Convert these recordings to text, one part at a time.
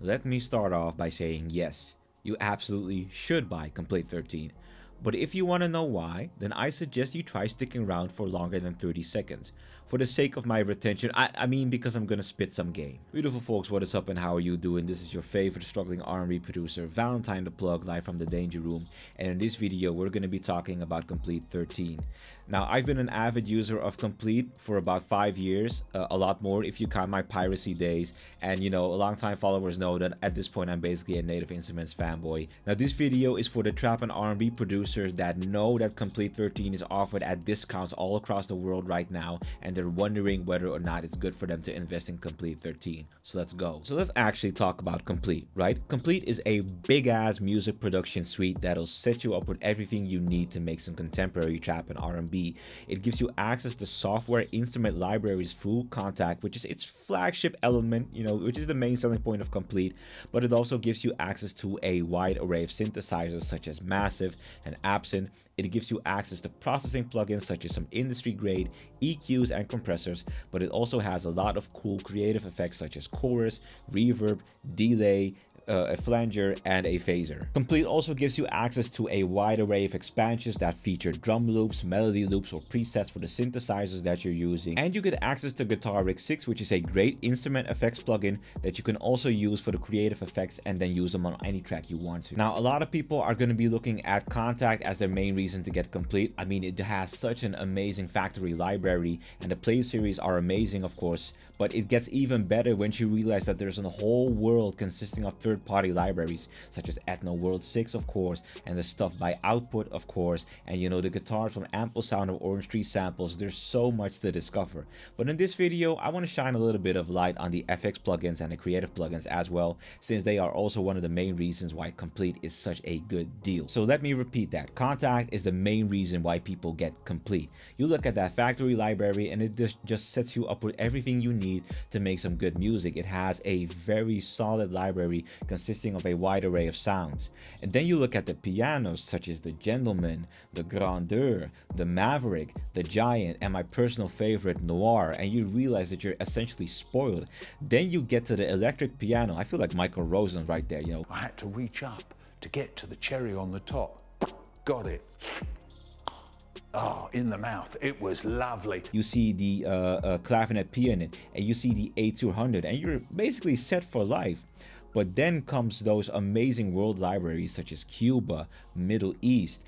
Let me start off by saying yes, you absolutely should buy Complete 13. But if you want to know why, then I suggest you try sticking around for longer than 30 seconds. For the sake of my retention, I mean because I'm gonna spit some game. Beautiful folks, what is up and how are you doing? This is your favorite struggling R&B producer, Valentine the Plug, live from the Danger Room. And in this video, we're gonna be talking about Complete 13. Now, I've been an avid user of Complete for about 5 years, a lot more if you count my piracy days. And you know, longtime followers know that at this point I'm basically a Native Instruments fanboy. Now, this video is for the trap and R&B producers that know that Complete 13 is offered at discounts all across the world right now, and they're wondering whether or not it's good for them to invest in Complete 13. So let's go. So let's actually talk about Complete, right? Complete is a big ass music production suite that'll set you up with everything you need to make some contemporary trap and R&B. It gives you access to software instrument libraries through Kontakt, which is its flagship element, you know, which is the main selling point of Complete, but it also gives you access to a wide array of synthesizers such as Massive and Absent. It gives you access to processing plugins such as some industry grade EQs and compressors, but it also has a lot of cool creative effects such as chorus, reverb, delay, a flanger, and a phaser. Complete also gives you access to a wide array of expansions that feature drum loops, melody loops, or presets for the synthesizers that you're using. And you get access to Guitar Rig 6, which is a great instrument effects plugin that you can also use for the creative effects and then use them on any track you want to. Now, a lot of people are going to be looking at Kontakt as their main reason to get Complete. I mean, it has such an amazing factory library, and the play series are amazing, of course, but it gets even better when you realize that there's a whole world consisting of third-party libraries such as Ethno World 6, of course, and the stuff by Output, of course, and you know, the guitars from Ample Sound of Orange Tree samples. There's so much to discover. But in this video, I want to shine a little bit of light on the FX plugins and the creative plugins as well, since they are also one of the main reasons why Complete is such a good deal. So let me repeat that. Kontakt is the main reason why people get Complete. You look at that factory library and it just sets you up with everything you need to make some good music. It has a very solid library consisting of a wide array of sounds. And then you look at the pianos such as the Gentleman, the Grandeur, the Maverick, the Giant, and my personal favorite, Noir, and you realize that you're essentially spoiled. Then you get to the electric piano. I feel like Michael Rosen right there, you know. I had to reach up to get to the cherry on the top. Got it. Oh, in the mouth. It was lovely. You see the clavinet piano and you see the A200, and you're basically set for life. But then comes those amazing world libraries such as Cuba, Middle East,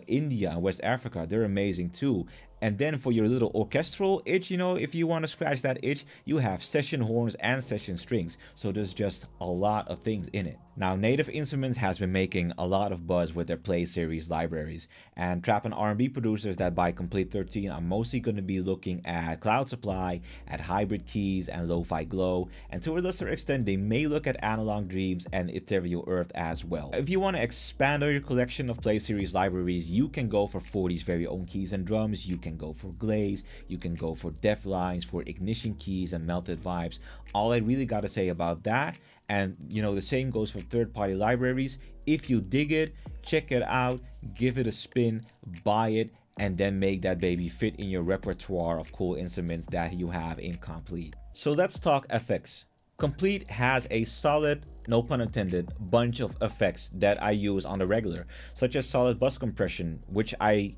India, and West Africa. They're amazing too. And then for your little orchestral itch, you know, if you want to scratch that itch, you have session horns and session strings. So there's just a lot of things in it. Now, Native Instruments has been making a lot of buzz with their Play series libraries, and trap and R&B producers that buy Complete 13 are mostly going to be looking at Cloud Supply, at Hybrid Keys, and Lo-Fi Glow, and to a lesser extent, they may look at Analog Dreams and Ethereal Earth as well. If you want to expand on your collection of Play series libraries, you can go for 40's very own keys and drums, you can go for Glaze, you can go for Def Lines, for Ignition Keys and Melted Vibes. All I really got to say about that, and you know, the same goes for third-party libraries. If you dig it, check it out, give it a spin, buy it, and then make that baby fit in your repertoire of cool instruments that you have in Complete. So let's talk effects. Complete has a solid, no pun intended, bunch of effects that I use on the regular, such as solid bus compression, which I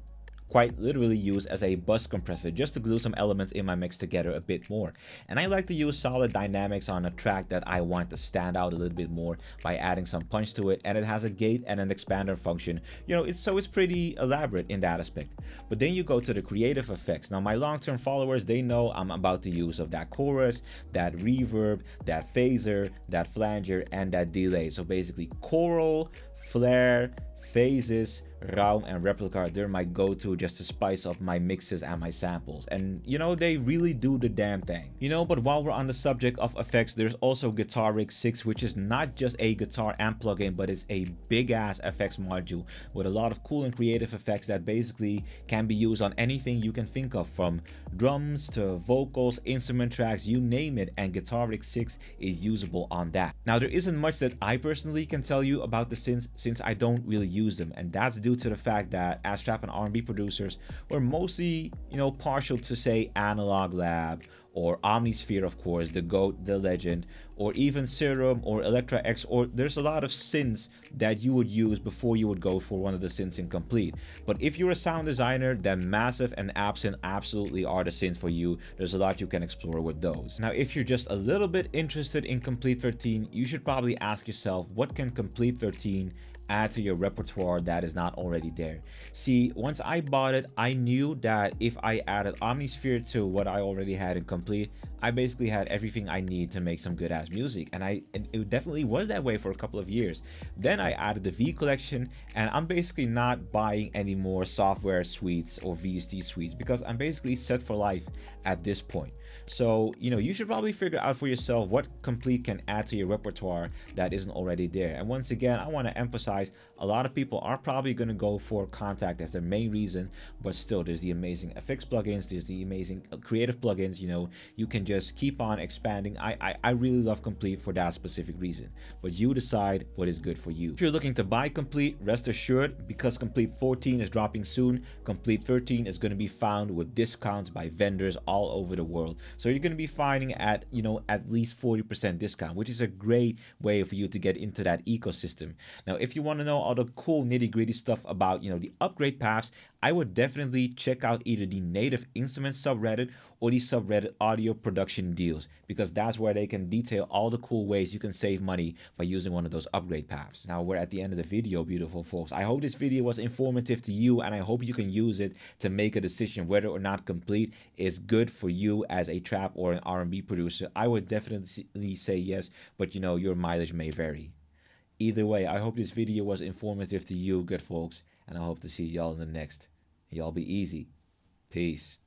quite literally use as a bus compressor just to glue some elements in my mix together a bit more. And I like to use solid dynamics on a track that I want to stand out a little bit more by adding some punch to it, and it has a gate and an expander function, you know, it's pretty elaborate in that aspect. But then you go to the creative effects. Now, my long-term followers, they know I'm about to use of that chorus, that reverb, that phaser, that flanger, and that delay. So basically choral, flare, phases, Raum, and Replica, they're my go-to just to spice up my mixes and my samples. And you know, they really do the damn thing. You know, but while we're on the subject of effects, there's also Guitar Rig 6, which is not just a guitar amp plugin, but it's a big ass effects module with a lot of cool and creative effects that basically can be used on anything you can think of, from drums to vocals, instrument tracks, you name it, and Guitar Rig 6 is usable on that. Now, there isn't much that I personally can tell you about the synths since I don't really use them, and that's due due to the fact that as trap and R&B producers, we're mostly, partial to say Analog Lab or Omnisphere, of course, the GOAT, the legend, or even Serum or Electra X, or there's a lot of synths that you would use before you would go for one of the synths in Komplete. But if you're a sound designer, then Massive and Absent absolutely are the synths for you. There's a lot you can explore with those. Now, if you're just a little bit interested in Komplete 13, you should probably ask yourself, what can Komplete 13 add to your repertoire that is not already there? See, once I bought it, I knew that if I added Omnisphere to what I already had in Komplete, I basically had everything I need to make some good ass music, and it definitely was that way for a couple of years. Then I added the V collection, and I'm basically not buying any more software suites or VST suites because I'm basically set for life at this point. So you should probably figure out for yourself what Komplete can add to your repertoire that isn't already there. And once again, I want to emphasize, a lot of people are probably going to go for Kontakt as their main reason, but still there's the amazing FX plugins, there's the amazing creative plugins. You can just keep on expanding. I really love Komplete for that specific reason, but you decide what is good for you. If you're looking to buy Komplete, rest assured, because Komplete 14 is dropping soon, Komplete 13 is going to be found with discounts by vendors all over the world. So you're going to be finding at least 40% discount, which is a great way for you to get into that ecosystem. Now, if you want to know all the cool nitty-gritty stuff about the upgrade paths, I would definitely check out either the native instrument subreddit or the subreddit audio production deals, because that's where they can detail all the cool ways you can save money by using one of those upgrade paths. Now we're at the end of the video, beautiful folks. I hope this video was informative to you, and I hope you can use it to make a decision whether or not Komplete is good for you as a trap or an R&B producer. I would definitely say yes, but your mileage may vary. Either way, I hope this video was informative to you, good folks, and I hope to see y'all in the next. Y'all be easy. Peace.